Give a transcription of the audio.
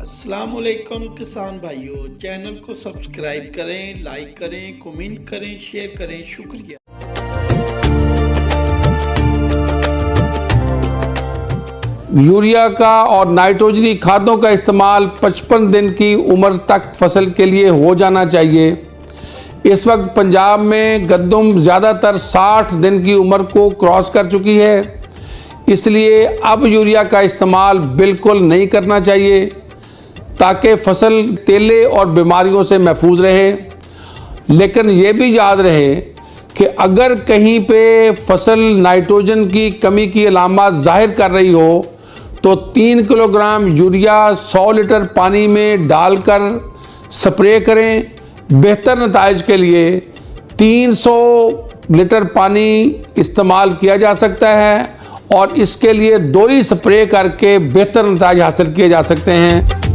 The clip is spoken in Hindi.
अस्सलामुअलैकुम किसान भाइयों, चैनल को सब्सक्राइब करें, लाइक करें, कमेंट करें, शेयर करें। शुक्रिया। यूरिया का और नाइट्रोजनी खादों का इस्तेमाल 55 दिन की उम्र तक फसल के लिए हो जाना चाहिए। इस वक्त पंजाब में गंदम ज़्यादातर 60 दिन की उम्र को क्रॉस कर चुकी है, इसलिए अब यूरिया का इस्तेमाल बिल्कुल नहीं करना चाहिए ताकि फसल तेले और बीमारियों से महफूज रहे। लेकिन ये भी याद रहे कि अगर कहीं पे फसल नाइट्रोजन की कमी की अलामत जाहिर कर रही हो तो 3 किलोग्राम यूरिया 100 लीटर पानी में डालकर स्प्रे करें। बेहतर नताइज के लिए 300 लीटर पानी इस्तेमाल किया जा सकता है और इसके लिए दोहरी स्प्रे करके बेहतर नताइज हासिल किए जा सकते हैं।